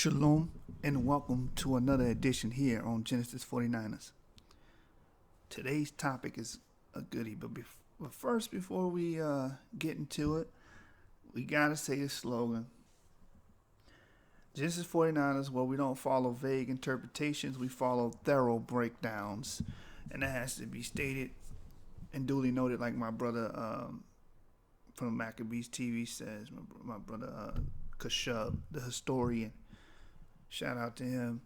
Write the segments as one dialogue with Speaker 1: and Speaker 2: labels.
Speaker 1: Shalom and welcome to another edition here on Genesis 49ers. Today's topic is a goodie, but first, before we get into it, we gotta say a slogan. Genesis 49ers, where we don't follow vague interpretations, we follow thorough breakdowns. And that has to be stated and duly noted, like my brother from Maccabees TV says, my brother Kashub, the historian. Shout out to him.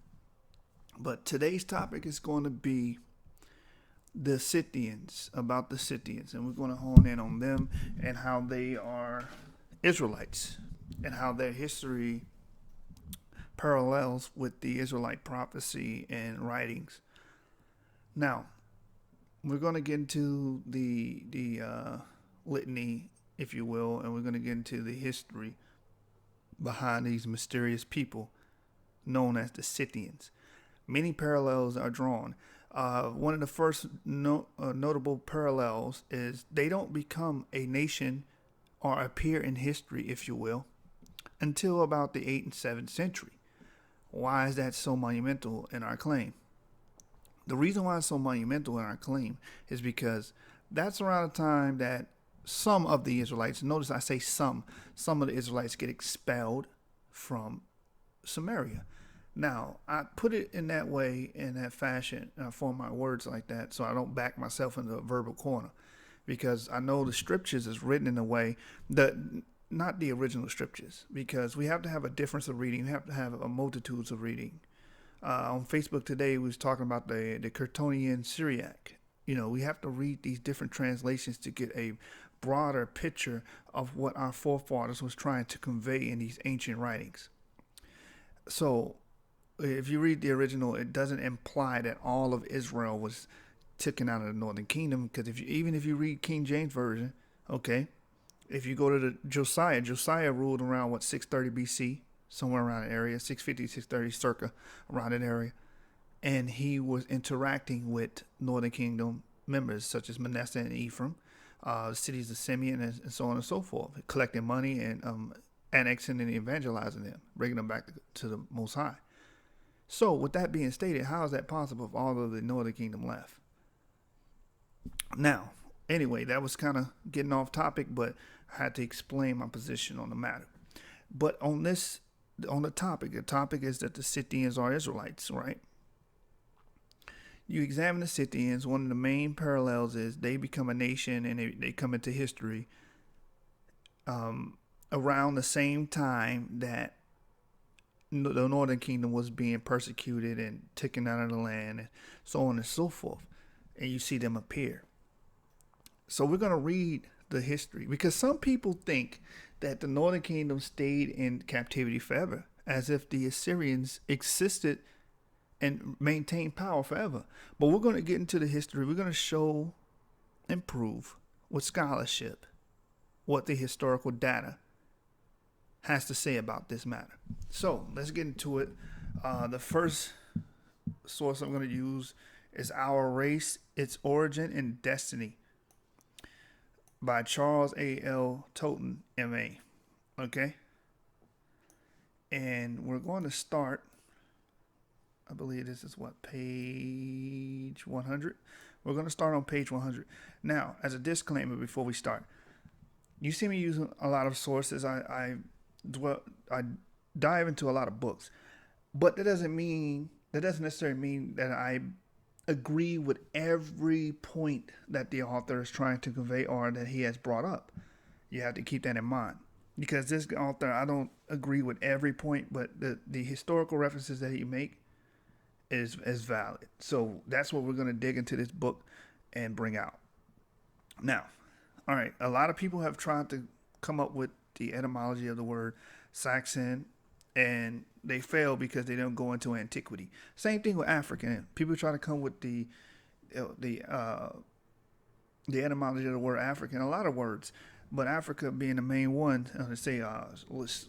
Speaker 1: But today's topic is going to be the Scythians, about the Scythians. And we're going to hone in on them and how they are Israelites and how their history parallels with the Israelite prophecy and writings. Now, we're going to get into the litany, if you will, and we're going to get into the history behind these mysterious people known as the Scythians. Many parallels are drawn. One of the first notable parallels is they don't become a nation or appear in history, if you will, until about the 8th and 7th century. Why is that so monumental in our claim? The reason why it's so monumental in our claim is because that's around the time that some of the Israelites, notice I say some of the Israelites get expelled from Samaria. Now, I put it in that way, in that fashion, and I form my words like that so I don't back myself into a verbal corner, because I know the scriptures is written in a way that, not the original scriptures, because we have to have a difference of reading. We have to have a multitudes of reading. On Facebook today, we was talking about the Curtonian Syriac. You know, we have to read these different translations to get a broader picture of what our forefathers was trying to convey in these ancient writings. So, if you read the original, it doesn't imply that all of Israel was taken out of the northern kingdom, because even if you read King James Version, okay, if you go to the Josiah ruled around 630 BC, somewhere around the area, 650, 630, circa around that area, and he was interacting with northern kingdom members such as Manasseh and Ephraim, cities of Simeon, and so on and so forth, collecting money and annexing and evangelizing them, bringing them back to the Most High. So, with that being stated, how is that possible if all of the northern kingdom left? Now, anyway, that was kind of getting off topic, but I had to explain my position on the matter. But on the topic is that the Scythians are Israelites, right? You examine the Scythians, one of the main parallels is they become a nation and they come into history around the same time that the northern kingdom was being persecuted and taken out of the land and so on and so forth. And you see them appear. So we're going to read the history, because some people think that the northern kingdom stayed in captivity forever, as if the Assyrians existed and maintained power forever. But we're going to get into the history. We're going to show and prove with scholarship what the historical data has to say about this matter. So let's get into it. The first source I'm going to use is Our Race, Its Origin and Destiny by Charles A.L. Totten, M.A. Okay? And we're going to start, I believe this is page 100? We're going to start on page 100. Now, as a disclaimer before we start, you see me using a lot of sources. I dive into a lot of books, but that doesn't necessarily mean that I agree with every point that the author is trying to convey or that he has brought up. You have to keep that in mind, because this author, I don't agree with every point, but the historical references that he make is valid. So that's what we're going to dig into this book and bring out. Now, all right, a lot of people have tried to come up with the etymology of the word Saxon, and they fail because they don't go into antiquity. Same thing with African. People try to come with the etymology of the word African, a lot of words, but Africa being the main one. Let's say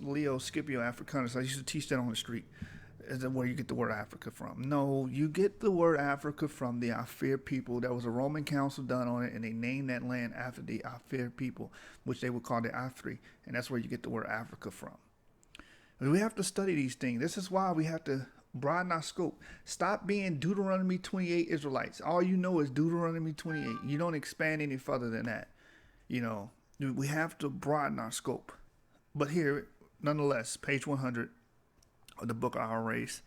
Speaker 1: Leo Scipio Africanus. I used to teach that on the street. Is where you get the word Africa from. No, you get the word Africa from the Afar people. There was a Roman council done on it, and they named that land after the Afar people, which they would call the Afri, and that's where you get the word Africa from. We have to study these things. This is why we have to broaden our scope. Stop being Deuteronomy 28 Israelites. All you know is Deuteronomy 28. You don't expand any further than that. You know, we have to broaden our scope. But here, nonetheless, page 100 of the book of our race,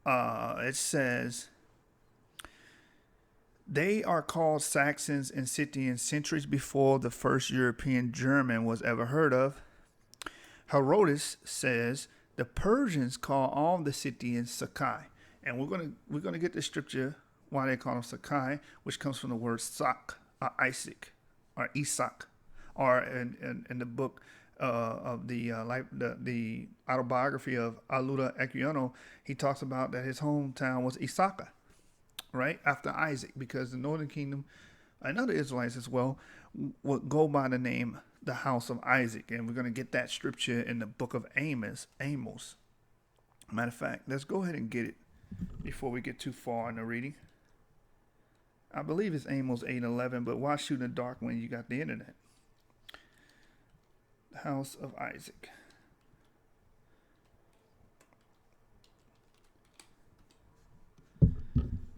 Speaker 1: it says, they are called Saxons and Scythians centuries before the first European German was ever heard of. Herodotus says the Persians call all the Scythians Sakai, and we're gonna get the scripture why they call them Sakai, which comes from the word Sak, Isaac, or Isak, or in the book of the autobiography of Aluda Equiano, he talks about that his hometown was Isaka, right after Isaac, because the northern kingdom and other Israelites as well would go by the name the house of Isaac. And we're going to get that scripture in the book of Amos. Matter of fact, let's go ahead and get it before we get too far in the reading. I believe it's Amos 8:11, but why shoot in the dark when you got the internet? The house of Isaac.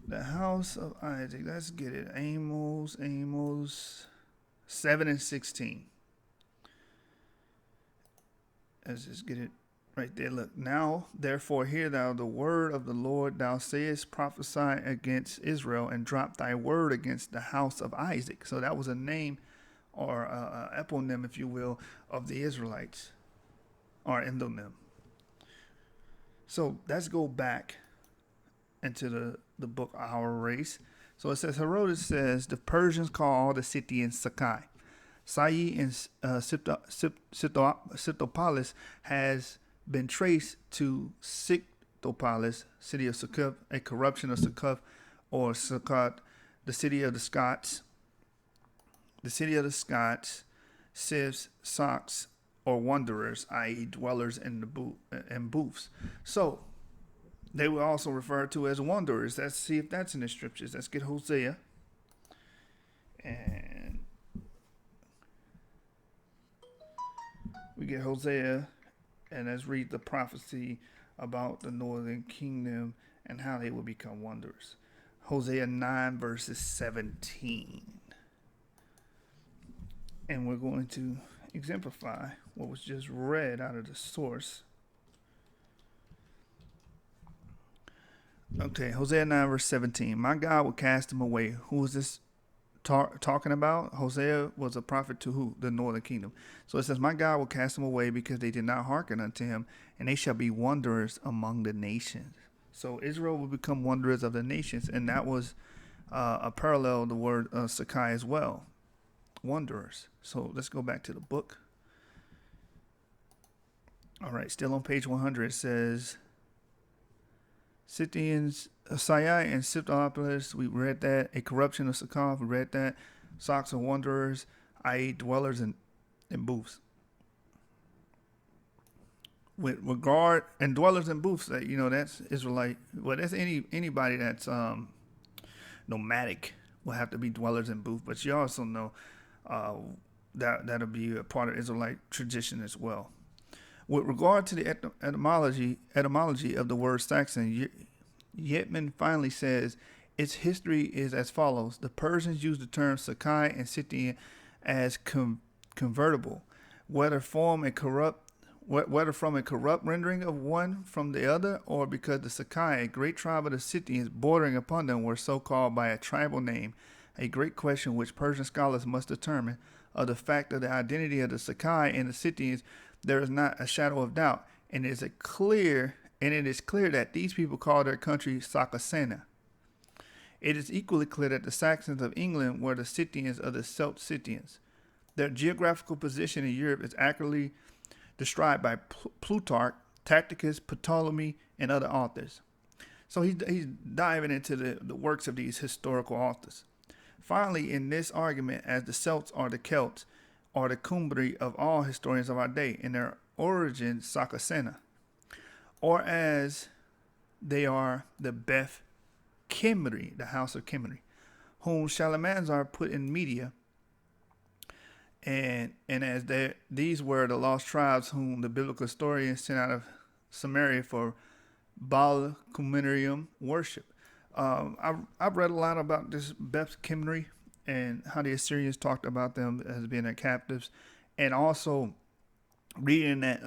Speaker 1: The house of Isaac. Let's get it. Amos 7:16. Let's just get it right there. Look, now, therefore, hear thou the word of the Lord. Thou sayest, prophesy against Israel, and drop thy word against the house of Isaac. So that was a name or eponym, if you will, of the Israelites, or endonym. So let's go back into the book of our race. So it says, Herodotus says, the Persians call all the Scythians Sakai. Sai and Scythopolis has been traced to Scythopolis, city of Succoth, a corruption of Succoth or Succoth, the city of the Scots. The city of the Scots, Scyths, Socs, or wanderers, i.e. dwellers in booths. So they were also referred to as wanderers. Let's see if that's in the scriptures. Let's get Hosea. And we get Hosea, and let's read the prophecy about the northern kingdom and how they will become wanderers. Hosea 9 verses 17. And we're going to exemplify what was just read out of the source. Okay, Hosea 9 verse 17. My God will cast them away. Who is this talking about? Hosea was a prophet to who? The northern kingdom. So it says, my God will cast them away because they did not hearken unto him, and they shall be wanderers among the nations. So Israel will become wanderers of the nations, and that was a parallel, the word Sakai as well. Wanderers. So let's go back to the book. All right, still on page 100, it says, Scythians, Sai and Scythopolis, we read that. A corruption of Succoth, we read that. Socs of wanderers, i.e. dwellers in booths. With regard, and dwellers in booths, that that's Israelite. Well, that's anybody that's nomadic will have to be dwellers in booths. But you also know that'll be a part of Israelite tradition as well. With regard to the etymology of the word Saxon, Yetman finally says its history is as follows. The Persians used the term Sakai and Scythian as convertible, whether from a corrupt rendering of one from the other, or because the Sakai, a great tribe of the Scythians bordering upon them, were so called by a tribal name. A great question which Persian scholars must determine. Of the fact of the identity of the Sakai and the Scythians, there is not a shadow of doubt, and it is clear that these people call their country Sakasena. It is equally clear that the Saxons of England were the Scythians of the Celt-Scythians. Their geographical position in Europe is accurately described by Plutarch, Tacitus, Ptolemy, and other authors. So he's diving into the works of these historical authors. Finally, in this argument, as the Celts are the Celts, are the Cumbri of all historians of our day, in their origin Sakasena, or as they are the Beth Kimri, the house of Kimri, whom Shalmaneser put in Media, and as these were the lost tribes whom the biblical historians sent out of Samaria for Baal Cumerium worship. I've read a lot about this Beth Kimri and how the Assyrians talked about them as being their captives, and also reading that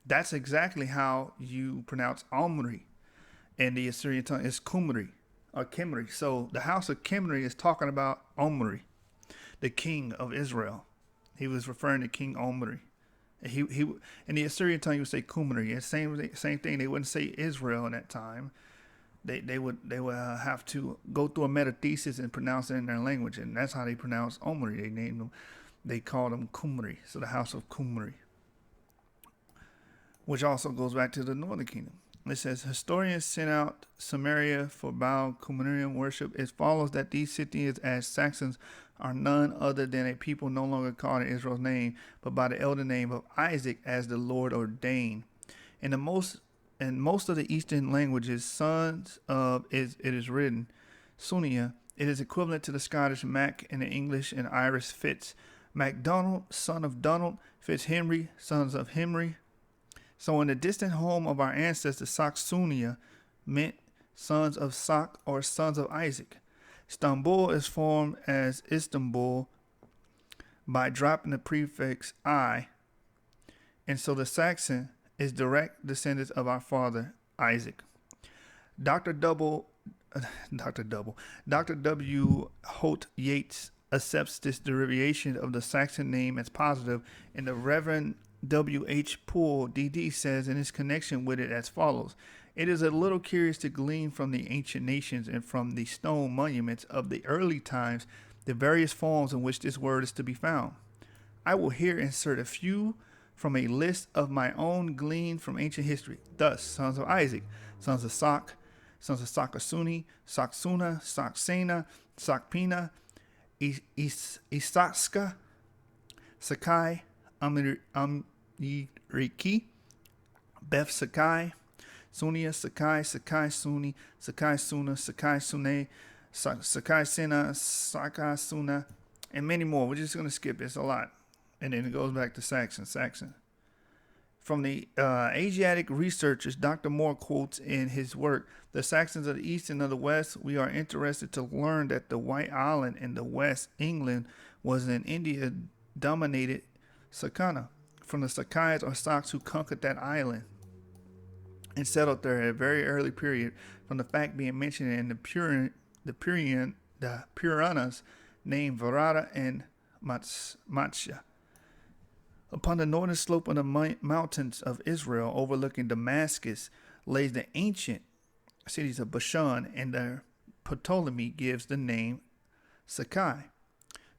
Speaker 1: that's exactly how you pronounce Omri in the Assyrian tongue. It's Kumri or Kimri. So the house of Kimri is talking about Omri, the king of Israel. He was referring to King Omri. He in the Assyrian tongue, you would say Kumri. It's same thing. They wouldn't say Israel in that time. They would have to go through a metathesis and pronounce it in their language, and that's how they pronounce Omri. They named them. They called them Kumri. So the house of Kumri, which also goes back to the northern kingdom. It says, historians sent out Samaria for Baal Cumerium worship. It follows that these Scythians as Saxons are none other than a people no longer called in Israel's name, but by the elder name of Isaac as the Lord ordained. In most of the Eastern languages, sons of it is written, Sunia. It is equivalent to the Scottish Mac and the English and Irish Fitz. MacDonald, son of Donald, Fitzhenry, sons of Henry. So in the distant home of our ancestors, Saxonia meant sons of Sak or sons of Isaac. Istanbul is formed as Istanbul by dropping the prefix I, and so the Saxon is direct descendants of our father Isaac. Dr. W. Holt Yates accepts this derivation of the Saxon name as positive, and the Reverend W.H. Poole, D.D., says in his connection with it as follows. It is a little curious to glean from the ancient nations and from the stone monuments of the early times the various forms in which this word is to be found. I will here insert a few from a list of my own gleaned from ancient history. Thus, sons of Isaac, sons of Sak, sons of Sakasuni, Saksuna, Saksena, Sakpina, Isatska, Sakai, Amiriki, Beth Sakai, Sunia, Sakai, Sakai Suni, Sakai Suna, Sakai Sune, Sakai Sena, Sakai Suna, and many more. We're just going to skip it. It's a lot. And then it goes back to Saxon. From the Asiatic researchers, Dr. Moore quotes in his work, The Saxons of the East and of the West, we are interested to learn that the White Island in the West, England, was an India-dominated Sakana, from the Sakais or Saks who conquered that island and settled there at a very early period, from the fact being mentioned in the Puranas named Varada and Matsya. Upon the northern slope of the mountains of Israel, overlooking Damascus, lays the ancient cities of Bashan, and the Ptolemy gives the name Sakai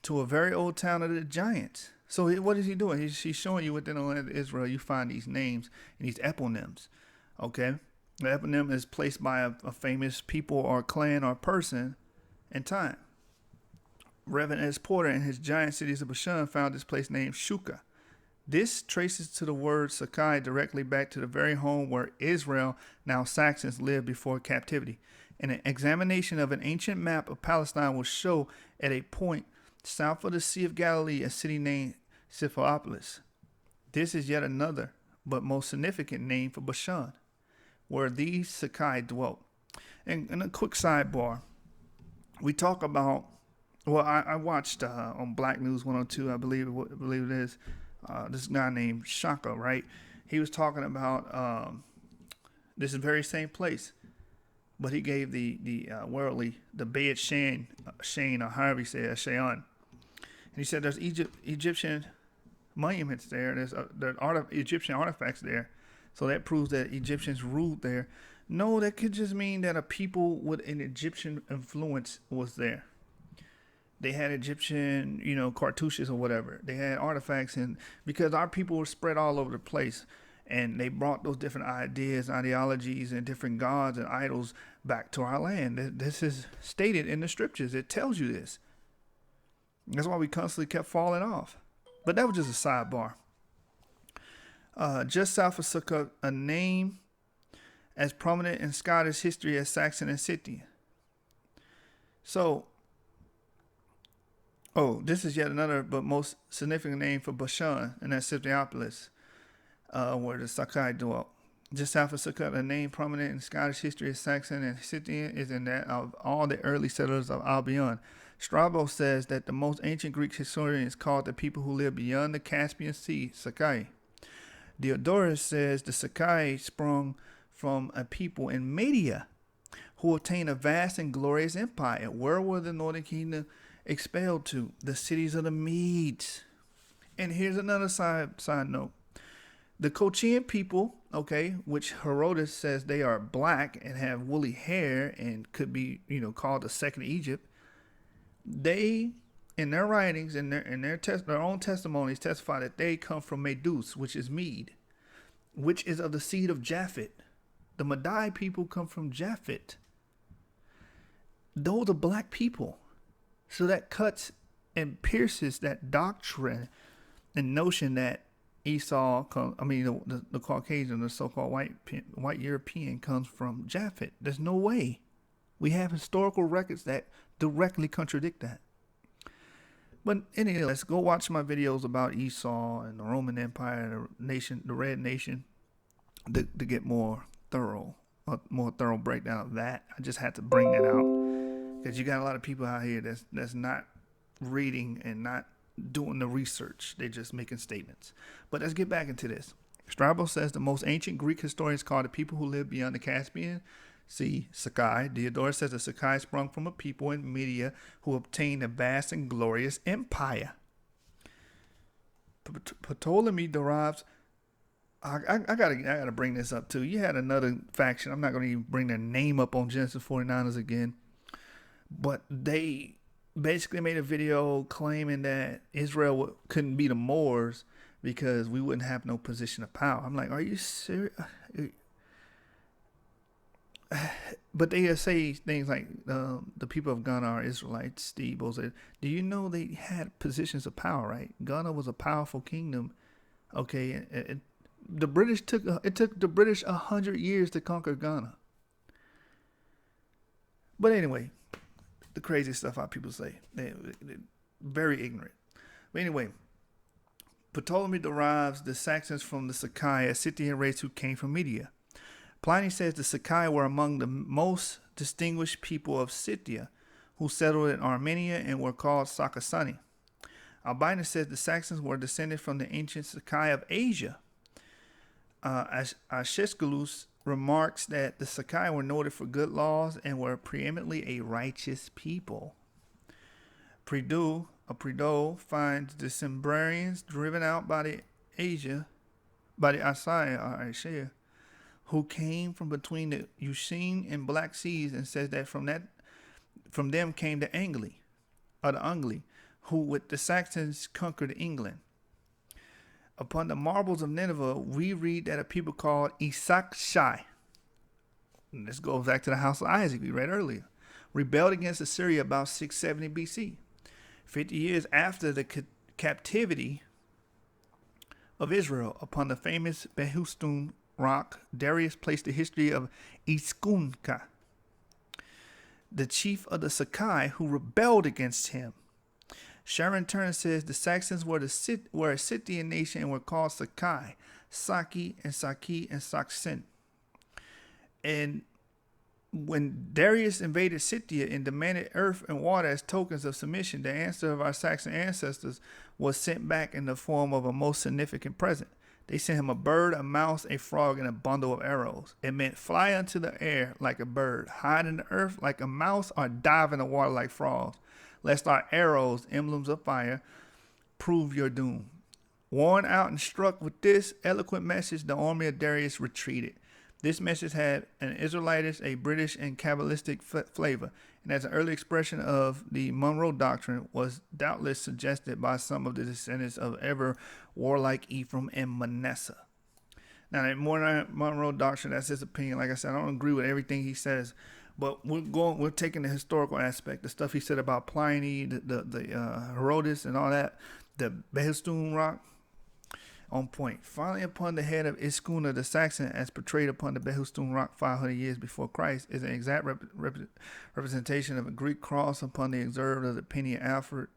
Speaker 1: to a very old town of the giants. So what is he doing? He's showing you within the land of Israel, you find these names and these eponyms. Okay? The eponym is placed by a famous people or clan or person in time. Reverend S. Porter in his giant cities of Bashan found this place named Shuka. This traces to the word Sakai directly back to the very home where Israel, now Saxons, lived before captivity. And an examination of an ancient map of Palestine will show at a point south of the Sea of Galilee a city named Scythopolis. This is yet another, but most significant name for Bashan, where these Sakai dwelt. And a quick sidebar, we talk about, I watched on Black News 102, I believe it is, this guy named Shaka, right? He was talking about this very same place, but he gave the worldly, the Bayet Shane, or however you say it, Shayan. And he said there's Egyptian monuments there. There's Egyptian artifacts there. So that proves that Egyptians ruled there. No, that could just mean that a people with an Egyptian influence was there. They had Egyptian, cartouches or whatever. They had artifacts, and because our people were spread all over the place, and they brought those different ideas, ideologies, and different gods and idols back to our land. This is stated in the scriptures. It tells you this. That's why we constantly kept falling off. But that was just a sidebar. Just south of Sukkot, a name as prominent in Scottish history as Saxon and Scythian. So, this is yet another but most significant name for Bashan, and that's Scythopolis, where the Sakai dwelt. just south of Scythia, a name prominent in Scottish history as Saxon and Scythian is in that of all the early settlers of Albion. Strabo says that the most ancient Greek historians called the people who lived beyond the Caspian Sea Sakai. Diodorus says the Sakai sprung from a people in Media who obtained a vast and glorious empire. Where were the northern kingdom expelled to? The cities of the Medes. And here's another side note. The Colchian people, okay, which Herodotus says they are black and have woolly hair and could be, called the second Egypt. They, in their writings, in their own testimonies, testify that they come from Medus, which is Mede, which is of the seed of Japhet. The Madai people come from Japhet. Those are black people. So that cuts and pierces that doctrine and notion that Esau, the Caucasian, the so-called white European comes from Japhet. There's no way. We have historical records that directly contradict that. But anyway, let's go watch my videos about Esau and the Roman Empire, the Red Nation, to get a more thorough breakdown of that. I just had to bring that out because you got a lot of people out here that's not reading and not doing the research. They're just making statements. But let's get back into this. Strabo says the most ancient Greek historians call the people who live beyond the Caspian Sea Sakai. Diodorus says the Sakai sprung from a people in Media who obtained a vast and glorious empire. Ptolemy derives. I gotta bring this up too. You had another faction. I'm not gonna even bring their name up on Genesis 49ers again, but they basically made a video claiming that Israel couldn't be the Moors because we wouldn't have no position of power. I'm like, are you serious? But they say things like the people of Ghana are Israelites. Steve said, do you know they had positions of power, right? Ghana was a powerful kingdom. Okay, the British took the British 100 years to conquer Ghana. But anyway, the crazy stuff how people say. They're very ignorant. But anyway, Ptolemy derives the Saxons from the Sakai, a Scythian race who came from Media. Pliny says the Sakai were among the most distinguished people of Scythia, who settled in Armenia and were called Sakasani. Albinus says the Saxons were descended from the ancient Sakai of Asia. Aeschylus remarks that the Sakai were noted for good laws and were preeminently a righteous people. Prideaux finds the Cimbrians driven out by the Assyria, who came from between the Euxine and Black Seas, and says that from them came the Angli, who with the Saxons conquered England. Upon the marbles of Nineveh, we read that a people called Isakshai, and this goes back to the house of Isaac we read earlier, rebelled against Assyria about 670 BC. 50 years after the captivity of Israel upon the famous Behistun rock, Darius placed the history of Iskunka, the chief of the Sakai who rebelled against him. Sharon Turner says the Saxons were a Scythian nation and were called Sakai, Saki, and Saksin. And when Darius invaded Scythia and demanded earth and water as tokens of submission, the answer of our Saxon ancestors was sent back in the form of a most significant present. They sent him a bird, a mouse, a frog, and a bundle of arrows. It meant fly into the air like a bird, hide in the earth like a mouse, or dive in the water like frogs, lest our arrows, emblems of fire, prove your doom. Worn out and struck with this eloquent message, the army of Darius retreated. This message had an Israelitish, a British, and Kabbalistic flavor, and as an early expression of the Monroe Doctrine, was doubtless suggested by some of the descendants of ever warlike Ephraim and Manasseh. Now, the Monroe Doctrine, that's his opinion. Like I said, I don't agree with everything he says, but we're taking the historical aspect, the stuff he said about Pliny, the Herodotus, and all that, the Behistun rock. On point. Finally, upon the head of Iskuna the Saxon, as portrayed upon the Behistun rock 500 years before Christ, is an exact representation of a Greek cross upon the observed of the penny of Alfred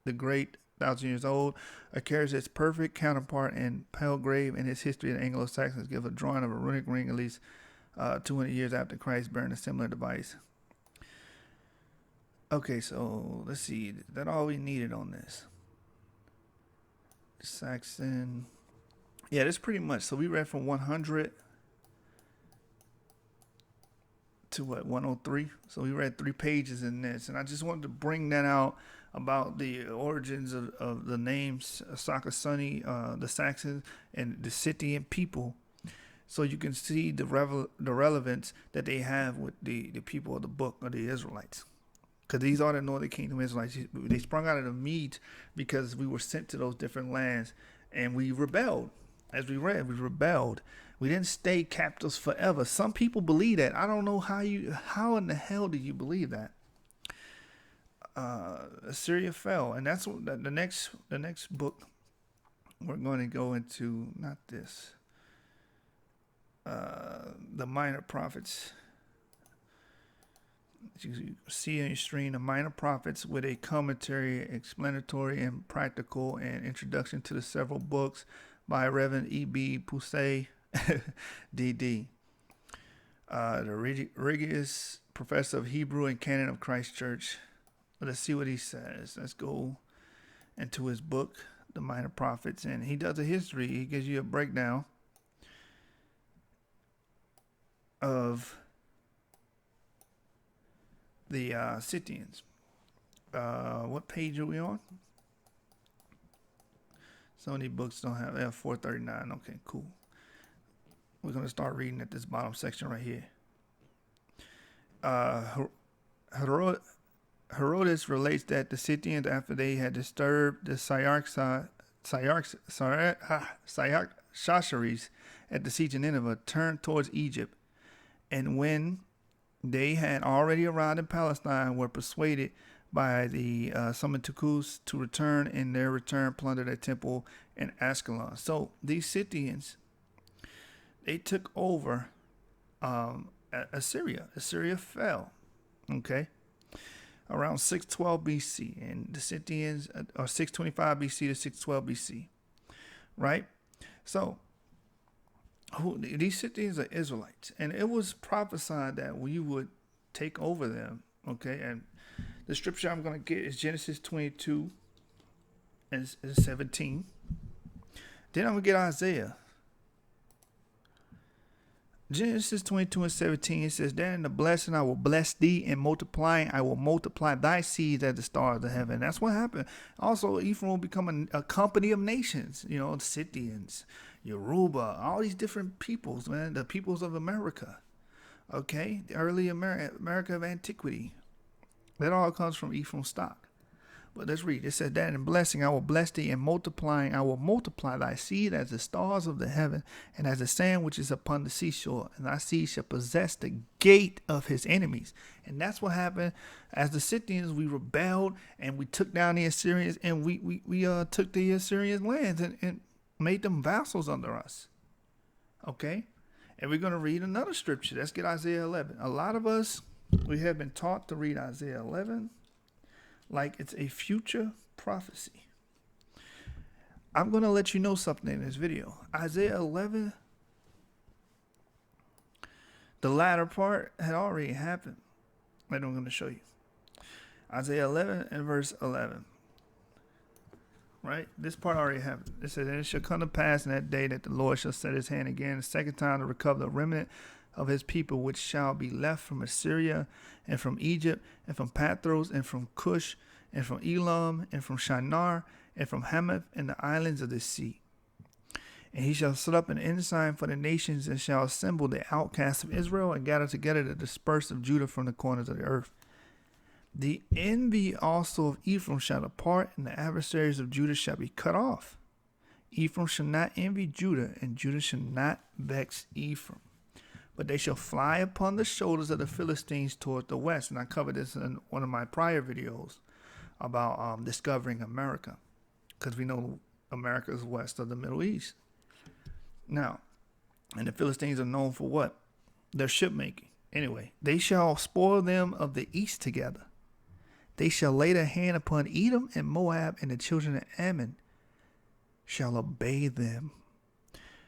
Speaker 1: the Great thousand years old, occurs its perfect counterpart in Palgrave and his history of the Anglo-Saxons give a drawing of a runic ring at least 200 years after Christ bearing a similar device. Okay, so let's see. That all we needed on this. Saxon. Yeah, that's pretty much. So we read from 100 to what, 103. So we read 3 pages in this, and I just wanted to bring that out about the origins of the names Sakasuni, the Saxons, and the Scythian people, so you can see the relevance that they have with the people of the book of the Israelites. Because these are the Northern Kingdom Israelites. They sprung out of the meat because we were sent to those different lands, and we rebelled. As we read, we rebelled. We didn't stay captives forever. Some people believe that. I don't know how in the hell do you believe that? Assyria fell, and that's what the next book we're going to go into. Not this. The Minor Prophets. You see on your screen, the Minor Prophets, with a commentary, explanatory, and practical, and introduction to the several books by Reverend E.B. Poussey, D.D. The rigorous professor of Hebrew and canon of Christ Church. Let's see what he says. Let's go into his book, The Minor Prophets, and he does a history. He gives you a breakdown of the Scythians. What page are we on? Some of these books don't have 439. Okay, cool. We're going to start reading at this bottom section right here. Herodotus relates that the Scythians, after they had disturbed the Syakshachares at the siege of Nineveh, turned towards Egypt, and when they had already arrived in Palestine, were persuaded by the Samnitukus to return, in their return plundered a temple in Ascalon. So these Scythians, they took over Assyria. Assyria fell, okay, around 612 BC, and the Scythians are 625 BC to 612 BC, right? So these Scythians are Israelites, and it was prophesied that we would take over them, okay? And the scripture I'm going to get is Genesis 22 and 17. Then I'm going to get Isaiah. Genesis 22 and 17, it says, "Then in the blessing I will bless thee, and multiplying I will multiply thy seed as the stars of the heaven." That's what happened. Also, Ephraim will become a company of nations. You know, the Scythians, Yoruba, all these different peoples, man. The peoples of America. Okay? The early America of antiquity. That all comes from Ephraim stock. But let's read. It says, "That in blessing I will bless thee, and multiplying I will multiply thy seed as the stars of the heaven, and as the sand which is upon the seashore. And thy seed shall possess the gate of his enemies." And that's what happened. As the Scythians, we rebelled, and we took down the Assyrians, and we took the Assyrians' lands and made them vassals under us. Okay? And we're going to read another scripture. Let's get Isaiah 11. A lot of us, we have been taught to read Isaiah 11 like it's a future prophecy. I'm going to let you know something in this video. Isaiah 11, the latter part had already happened. And I'm going to show you. Isaiah 11 and verse 11. Right? This part already happened. It says, "And it shall come to pass in that day that the Lord shall set his hand again, the second time, to recover the remnant of his people, which shall be left from Assyria, and from Egypt, and from Pathros, and from Cush, and from Elam, and from Shinar, and from Hamath, and the islands of the sea. And he shall set up an ensign for the nations, and shall assemble the outcasts of Israel, and gather together the dispersed of Judah from the corners of the earth. The envy also of Ephraim shall depart, and the adversaries of Judah shall be cut off. Ephraim shall not envy Judah, and Judah shall not vex Ephraim. But they shall fly upon the shoulders of the Philistines toward the west." And I covered this in one of my prior videos about discovering America, because we know America is west of the Middle East. Now, and the Philistines are known for what? Their ship making. Anyway, "they shall spoil them of the east together. They shall lay their hand upon Edom and Moab, and the children of Ammon shall obey them.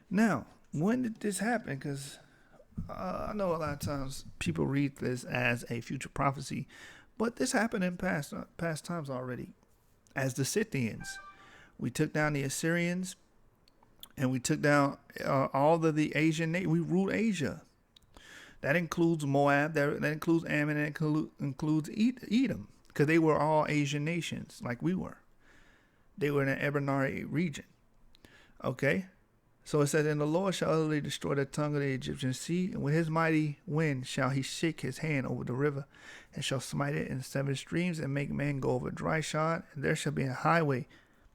Speaker 1: Now, when did this happen? Because I know a lot of times people read this as a future prophecy, but this happened in past times already. As the Scythians, we took down the Assyrians, and we took down all of the Asian nations. We ruled Asia. That includes Moab, that includes Ammon, and includes Edom, because they were all Asian nations like we were. They were in the Ebonite region. Okay? So it says, and the Lord shall utterly destroy the tongue of the Egyptian sea, and with his mighty wind shall he shake his hand over the river, and shall smite it in 7 streams, and make man go over dry shod, and there shall be a highway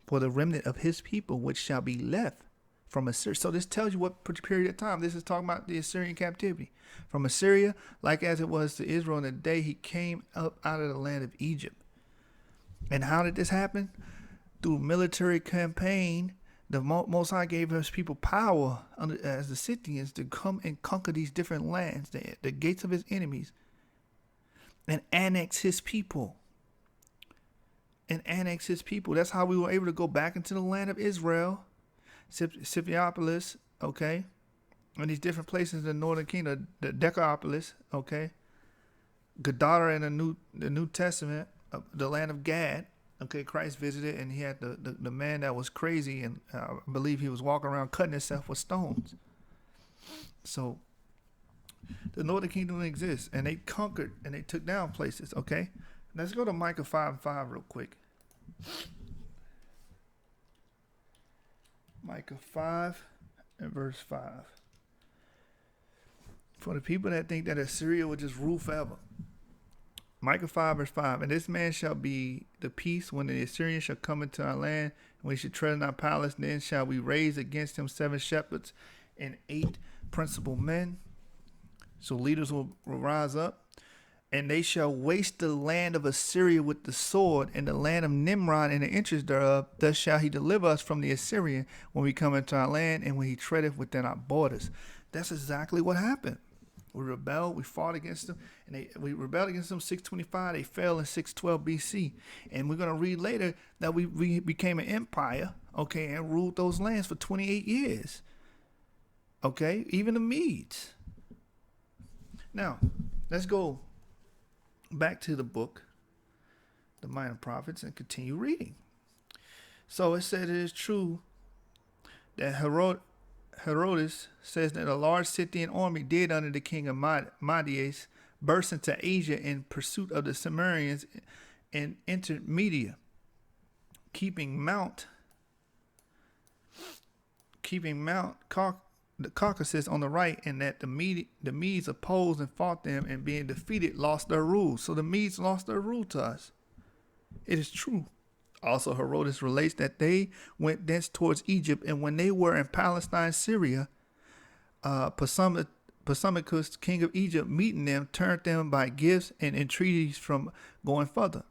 Speaker 1: for the remnant of his people, which shall be left from Assyria. So this tells you what period of time. This is talking about the Assyrian captivity. From Assyria, like as it was to Israel in the day he came up out of the land of Egypt. And how did this happen? Through military campaign. The Most High gave his people power as the Scythians to come and conquer these different lands, the gates of his enemies, and annex his people. That's how we were able to go back into the land of Israel, Scythiopolis, okay, and these different places in the northern kingdom, the Decapolis, okay, Gadara in the New Testament, the land of Gad. Okay, Christ visited, and he had the man that was crazy, and I believe he was walking around cutting himself with stones. So the northern kingdom exists, and they conquered and they took down places. Okay, let's go to Micah 5:5 real quick. Micah 5 and verse 5. For the people that think that Assyria will just rule forever. Micah 5 verse 5. And this man shall be the peace when the Assyrians shall come into our land, and we shall tread in our palace. Then shall we raise against him 7 shepherds and 8 principal men. So leaders will rise up. And they shall waste the land of Assyria with the sword, and the land of Nimrod and the entrance thereof. Thus shall he deliver us from the Assyrian when we come into our land, and when he treadeth within our borders. That's exactly what happened. We rebelled, we fought against them, and we rebelled against them 625. They fell in 612 BC. And we're going to read later that we became an empire, okay, and ruled those lands for 28 years. Okay, even the Medes. Now, let's go back to the book, the Minor Prophets, and continue reading. So it said it is true that Herodotus says that a large Scythian army did under the king of Madias burst into Asia in pursuit of the Cimmerians and entered Media, keeping Mount the Caucasus on the right, and that the Medes opposed and fought them, and being defeated lost their rule. So the Medes lost their rule to us. It is true. Also, Herodotus relates that they went thence towards Egypt, and when they were in Palestine, Syria, Pasamicus, king of Egypt, meeting them, turned them by gifts and entreaties from going further.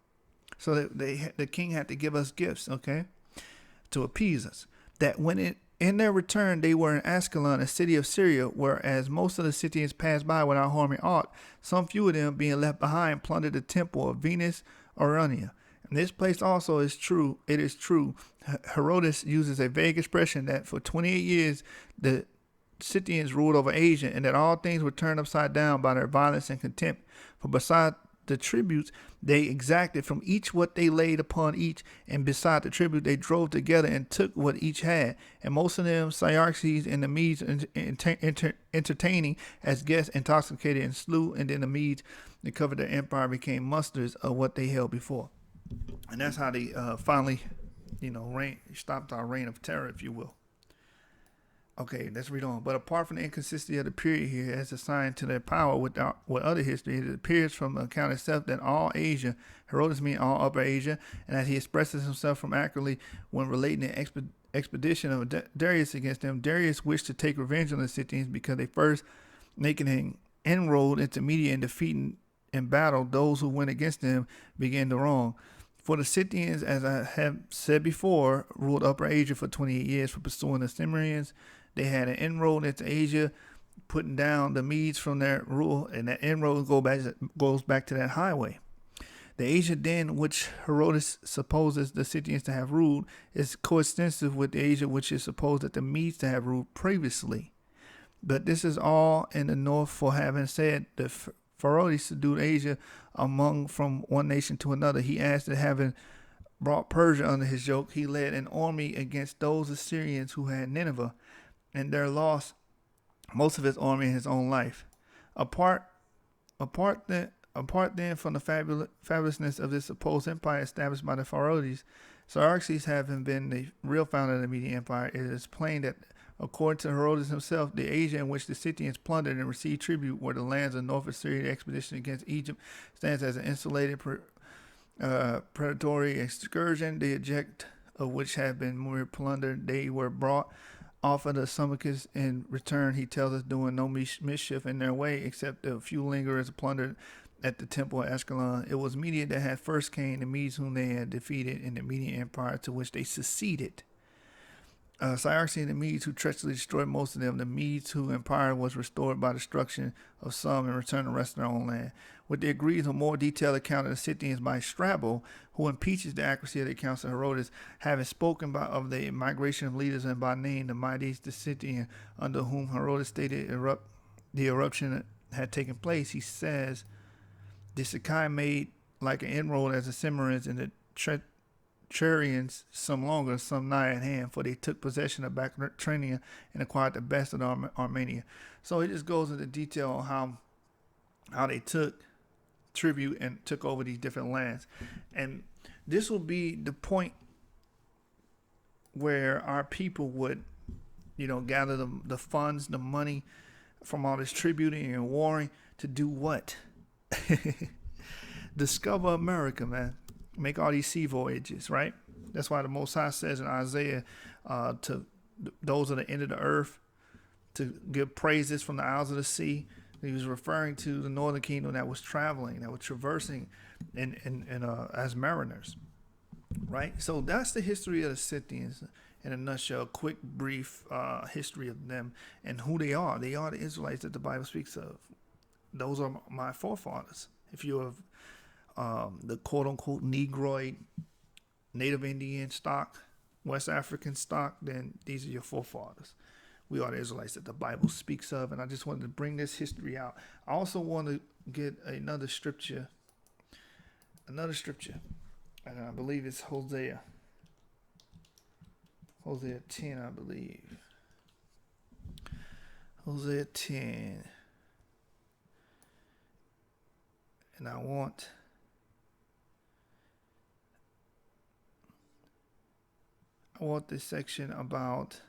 Speaker 1: So that the king had to give us gifts, okay, to appease us. That when in their return, they were in Ascalon, a city of Syria, whereas most of the Scythians passed by without harming aught. Some few of them, being left behind, plundered the temple of Venus Urania. And this place also is true. It is true. Herodotus uses a vague expression that for 28 years, the Scythians ruled over Asia, and that all things were turned upside down by their violence and contempt. For beside the tributes, they exacted from each what they laid upon each, and beside the tribute they drove together and took what each had. And most of them, Cyaxares and the Medes, entertaining as guests, intoxicated and slew. And then the Medes that covered their empire became musters of what they held before. And that's how they finally, stopped our reign of terror, if you will. Okay, let's read on. But apart from the inconsistency of the period here as assigned to their power with other history, it appears from the account itself that all Asia, Herodotus means all Upper Asia, and as he expresses himself from accurately when relating the expedition of Darius against them, Darius wished to take revenge on the Scythians because they first making an inroad into Media and defeating in battle those who went against them began the wrong. For the Scythians, as I have said before, ruled Upper Asia for 28 years for pursuing the Cimmerians. They had an inroad into Asia, putting down the Medes from their rule, and that inroad goes back to that highway. The Asia then which Herodotus supposes the Scythians to have ruled is coextensive with the Asia which is supposed that the Medes to have ruled previously. But this is all in the north, for having said that Herodotus subdued Asia among from one nation to another. He adds that having brought Persia under his yoke, he led an army against those Assyrians who had Nineveh, and there lost most of his army in his own life. Apart then from the fabulousness of this supposed empire established by the Pharaohs, Xerxes having been the real founder of the Median Empire, it is plain that, according to Herodotus himself, the Asia in which the Scythians plundered and received tribute were the lands of North Assyria. The expedition against Egypt stands as an insulated predatory excursion, the object of which had been more plundered. They were brought off of the Summacus. In return, he tells us, doing no mischief in their way, except a few lingerers plundered at the temple at Ascalon. It was Media that had first came, the Medes whom they had defeated in the Median Empire, to which they succeeded. Xerxes and the Medes who treacherously destroyed most of them. The Medes whose empire was restored by destruction of some and returned the rest of their own land. With the agrees a more detailed account of the Scythians by Strabo, who impeaches the accuracy of the accounts of Herodotus, having spoken of the migration of leaders and by name the mighty the Scythian, under whom Herodotus stated the eruption had taken place. He says, the Sakai made like an inroad as the Cimmerians and the Charians, some longer, some nigh at hand, for they took possession of Bactriana and acquired the best of Armenia. So it just goes into detail on how they took tribute and took over these different lands. And this will be the point where our people would, gather the funds, the money from all this tributing and warring to do what? Discover America, man. Make all these sea voyages, right? That's why the Most High says in Isaiah to those at the end of the earth to give praises from the isles of the sea. He was referring to the northern kingdom that was traveling, that was traversing as mariners, right? So that's the history of the Scythians in a nutshell. Quick, brief history of them and who they are. They are the Israelites that the Bible speaks of. Those are my forefathers. If you have the quote-unquote Negroid, Native Indian stock, West African stock, then these are your forefathers. We are the Israelites that the Bible speaks of, and I just wanted to bring this history out. I also want to get another scripture, and I believe it's Hosea 10, I believe. Hosea 10. And I want this section about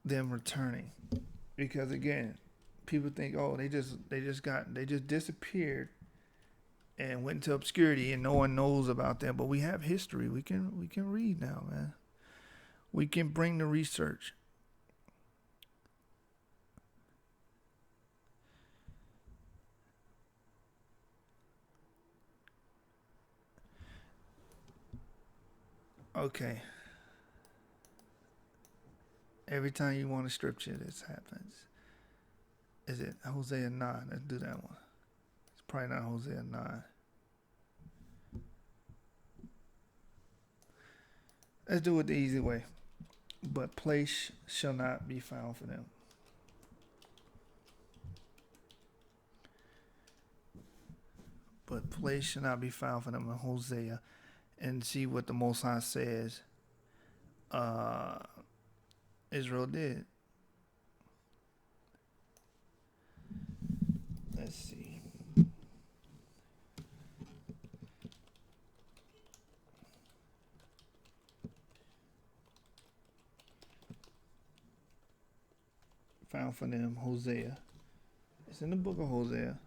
Speaker 1: them returning, because again, people think, oh, they just disappeared and went into obscurity and no one knows about them. But we have history. We can read now, man. We can bring the research. Okay. Every time you want a scripture, this happens. Is it Hosea 9? Let's do that one. It's probably not Hosea 9. Let's do it the easy way. But place shall not be found for them. But place shall not be found for them in Hosea. And see what the Most High says Israel did. Let's see. Found for them, Hosea. It's in the book of Hosea.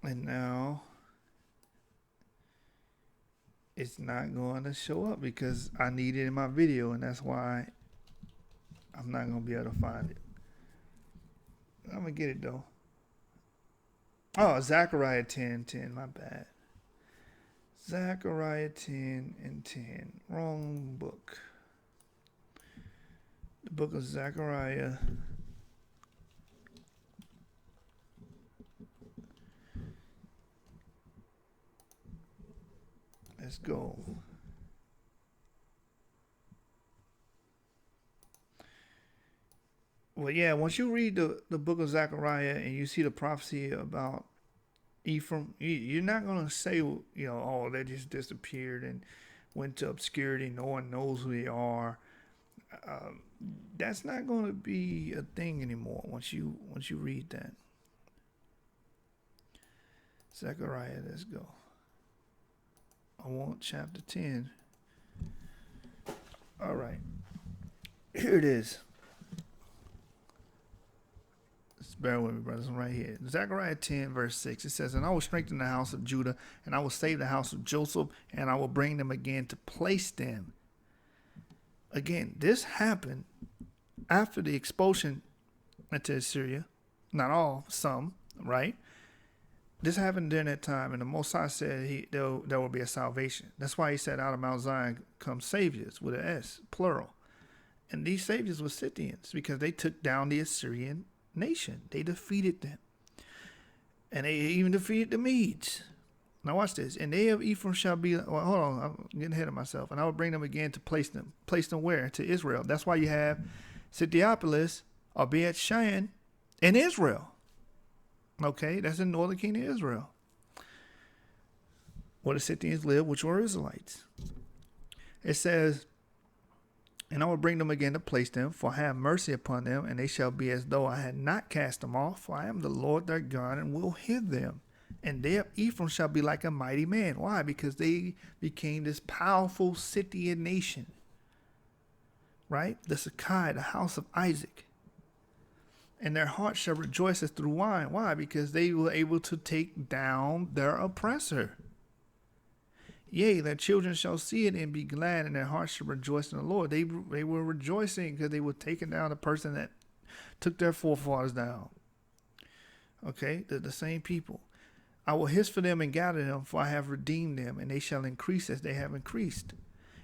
Speaker 1: And now it's not going to show up because I need it in my video, and that's why I'm not going to be able to find it. I'm going to get it, though. Oh, Zechariah 10:10, my bad. Zechariah 10:10. Wrong book. The book of Zechariah. Let's go. Well, yeah, once you read the book of Zechariah and you see the prophecy about Ephraim, you're not going to say, oh, they just disappeared and went to obscurity. No one knows who they are. That's not going to be a thing anymore once you read that. Zechariah, let's go. I want chapter 10. All right. Here it is. Just bear with me, brothers. I'm right here. Zechariah 10, verse 6. It says, "And I will strengthen the house of Judah, and I will save the house of Joseph, and I will bring them again to place them." Again, this happened after the expulsion into Assyria. Not all, some, right? This happened during that time, and the Most High said there will be a salvation. That's why he said, "Out of Mount Zion come saviors," with an S, plural. And these saviors were Scythians, because they took down the Assyrian nation. They defeated them. And they even defeated the Medes. Now watch this. "And they of Ephraim shall be," well, hold on, I'm getting ahead of myself. "And I will bring them again to place them." Place them where? To Israel. That's why you have Scythiopolis, or Beit Shean, in Israel. Okay, that's in northern kingdom of Israel, where the Scythians lived, which were Israelites. It says, "And I will bring them again to place them, for I have mercy upon them, and they shall be as though I had not cast them off, for I am the Lord their God, and will hear them. And they of Ephraim shall be like a mighty man." Why? Because they became this powerful Scythian nation. Right? The Sakai, the house of Isaac. "And their heart shall rejoice as through wine." Why? Because they were able to take down their oppressor. "Yea, their children shall see it and be glad, and their hearts shall rejoice in the Lord." They were rejoicing because they were taking down the person that took their forefathers down. Okay, the same people. "I will hiss for them and gather them, for I have redeemed them, and they shall increase as they have increased.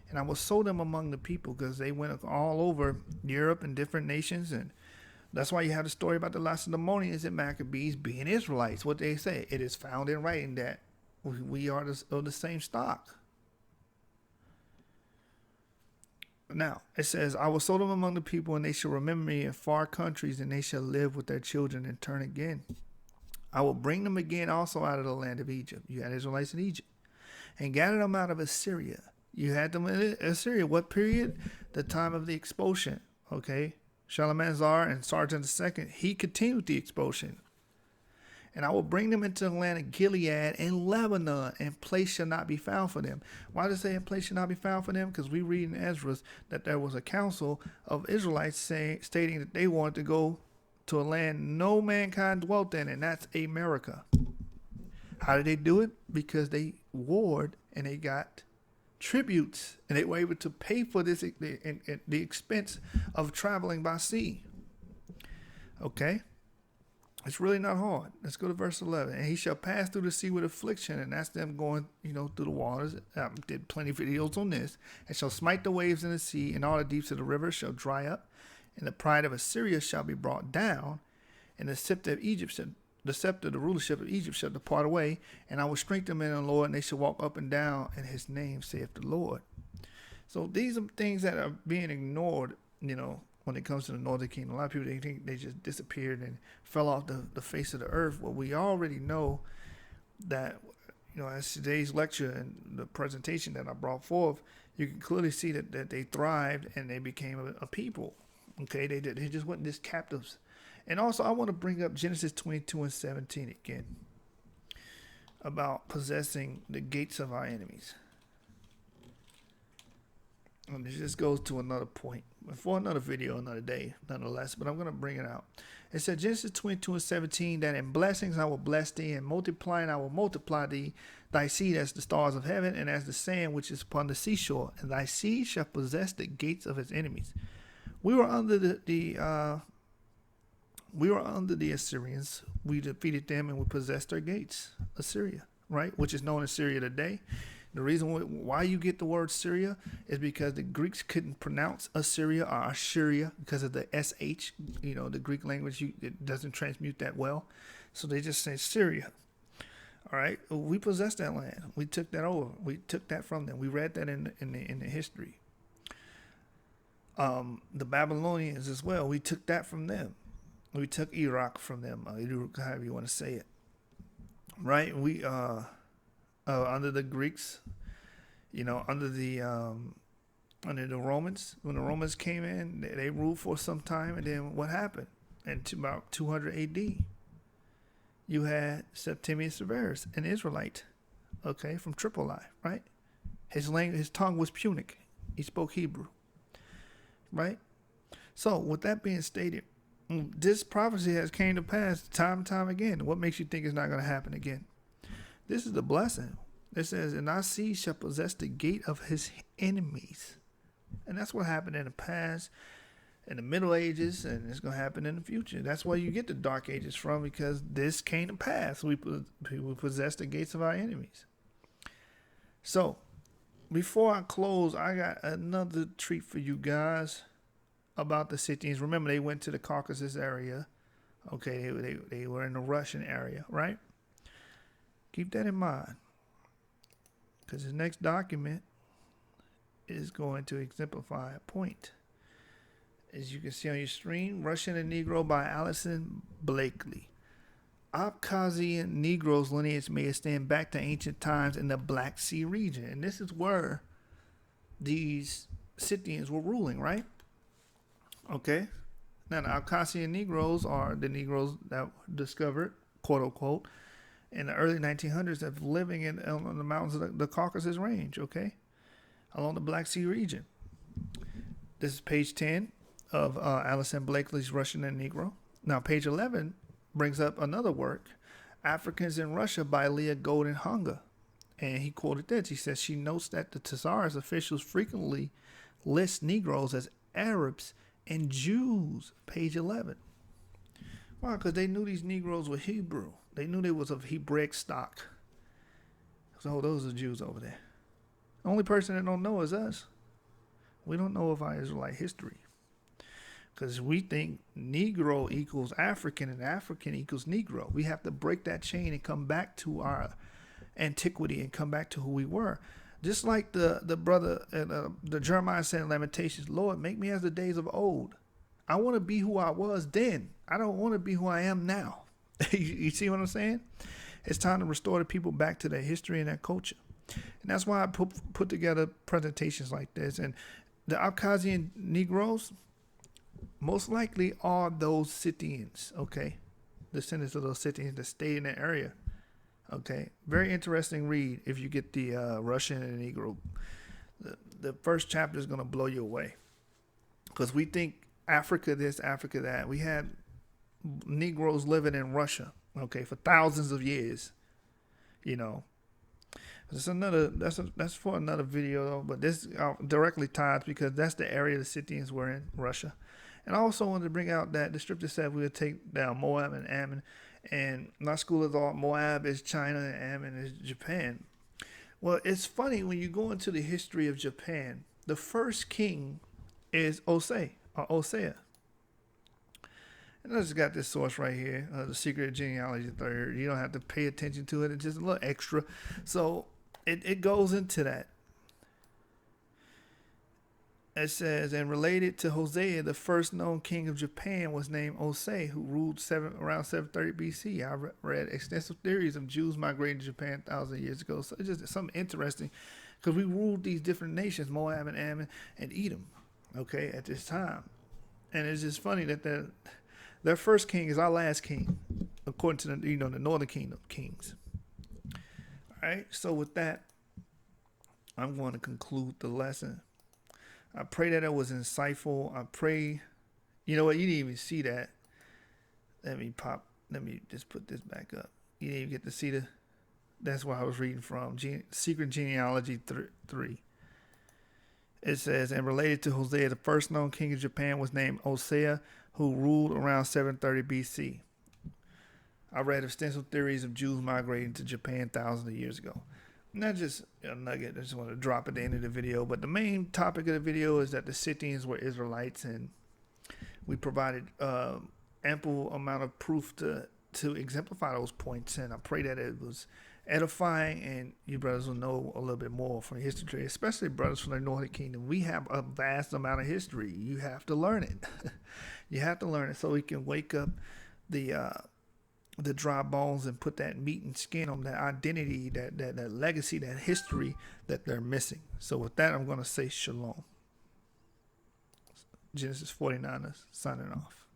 Speaker 1: And I will sow them among the people," because they went all over Europe and different nations. And that's why you have the story about the Lacedaemonians and Maccabees being Israelites. What they say, it is found in writing that we are of the same stock. Now, it says, "I will sow them among the people, and they shall remember me in far countries, and they shall live with their children and turn again. I will bring them again also out of the land of Egypt." You had Israelites in Egypt. "And gather them out of Assyria." You had them in Assyria. What period? The time of the expulsion. Okay. Shalmaneser and Sargon II, he continued the expulsion. "And I will bring them into the land of Gilead and Lebanon, and place shall not be found for them." Why does it say a place shall not be found for them? Because we read in Ezra that there was a council of Israelites stating that they wanted to go to a land no mankind dwelt in, and that's America. How did they do it? Because they warred and they got tributes, and they were able to pay for this the expense of traveling by sea. Okay, it's really not hard. Let's go to verse 11. "And he shall pass through the sea with affliction," and that's them going, through the waters. Did plenty of videos on this. "And shall smite the waves in the sea, and all the deeps of the river shall dry up, and the pride of Assyria shall be brought down, and the scepter of Egypt the rulership of Egypt shall depart away, and I will strengthen them in the Lord, and they shall walk up and down in his name, saith the Lord." So these are things that are being ignored, when it comes to the northern kingdom. A lot of people, they think they just disappeared and fell off the face of the earth. Well, we already know that, as today's lecture and the presentation that I brought forth, you can clearly see that they thrived and they became a people. Okay, they just weren't just captives. And also, I want to bring up Genesis 22 and 17 again, about possessing the gates of our enemies. And this just goes to another point, for another video, another day, nonetheless, but I'm going to bring it out. It said, Genesis 22 and 17, "That in blessings I will bless thee, and multiplying I will multiply thee, thy seed as the stars of heaven, and as the sand which is upon the seashore, and thy seed shall possess the gates of his enemies." We were under the Assyrians. We defeated them and we possessed their gates, Assyria, right? Which is known as Syria today. The reason why you get the word Syria is because the Greeks couldn't pronounce Assyria or Assyria because of the SH. The Greek language, it doesn't transmute that well. So they just say Syria. All right, we possessed that land. We took that over. We took that from them. We read that in the history. The Babylonians as well. We took that from them. We took Iraq from them. However you want to say it. Right? We under the Greeks, under the Romans. When the Romans came in, they ruled for some time, and then what happened? And to about 200 A.D., you had Septimius Severus, an Israelite, okay, from Tripoli, right? His tongue was Punic. He spoke Hebrew, right? So, with that being stated, this prophecy has came to pass time and time again. What makes you think it's not going to happen again? This is the blessing. It says, "And our seed shall possess the gate of his enemies." And that's what happened in the past, in the Middle Ages, and it's going to happen in the future. That's where you get the Dark Ages from, because this came to pass. We possess the gates of our enemies. So, before I close, I got another treat for you guys about the Scythians. Remember, they went to the Caucasus area. Okay, they were in the Russian area, right? Keep that in mind, because the next document is going to exemplify a point. As you can see on your screen, Russian and Negro by Alison Blakely. Abkhazian Negroes' lineage may extend back to ancient times in the Black Sea region. And this is where these Scythians were ruling, right? Okay. Now, the Abkhazian Negroes are the Negroes that were discovered, quote unquote, in the early 1900s of living on the mountains of the Caucasus Range, okay, along the Black Sea region. This is page 10 of Alison Blakely's Russian and Negro. Now, page 11 brings up another work, Africans in Russia by Leah Golden Hunger. And he quoted this. He says, she notes that the Tsar's officials frequently list Negroes as Arabs and Jews, page 11. Why? Because they knew these Negroes were Hebrew. They knew they was of Hebraic stock. So those are Jews over there. The only person that don't know is us. We don't know of our Israelite history, because we think Negro equals African and African equals Negro. We have to break that chain and come back to our antiquity and come back to who we were. Just like the brother, the Jeremiah said in Lamentations, Lord, make me as the days of old. I want to be who I was then. I don't want to be who I am now. You see what I'm saying? It's time to restore the people back to their history and their culture. And that's why I put together presentations like this. And the Abkhazian Negroes most likely are those Scythians, okay? Descendants of those Scythians that stayed in that area, okay? Very interesting read if you get the Russian and Negro. The first chapter is going to blow you away, because we think Africa this, Africa that. We had Negroes living in Russia, okay, for thousands of years, That's for another video, though, but this directly ties, because that's the area the Scythians were in, Russia. And I also wanted to bring out that the scripture said we would take down Moab and Ammon, and my school of thought, Moab is China and Ammon is Japan. Well, it's funny, when you go into the history of Japan, the first king is Osea. And I just got this source right here, The Secret of Genealogy Third. You don't have to pay attention to it. It's just a little extra. So it goes into that. It says, and related to Hosea, the first known king of Japan was named Osei, who ruled around 730 BC. I read extensive theories of Jews migrating to Japan 1,000 years ago. So it's just something interesting, because we ruled these different nations, Moab and Ammon and Edom, okay, at this time. And it's just funny that their first king is our last king, according to the Northern Kingdom kings. All right. So with that, I'm going to conclude the lesson. I pray that it was insightful. I pray, you know what? You didn't even see that. Let me just put this back up. You didn't even get to see that's what I was reading from. Secret Genealogy 3. It says, and related to Hosea, the first known king of Japan was named Osea, who ruled around 730 BC. I read extensive theories of Jews migrating to Japan thousands of years ago. Not just a nugget, I just want to drop at the end of the video. But the main topic of the video is that the Scythians were Israelites, and we provided ample amount of proof to exemplify those points. And I pray that it was edifying, and you brothers will know a little bit more from history, especially brothers from the Northern Kingdom. We have a vast amount of history. You have to learn it. You have to learn it so we can wake up the dry bones and put that meat and skin on that identity, that legacy, that history that they're missing. So with that, I'm going to say shalom. Genesis 49 is signing off.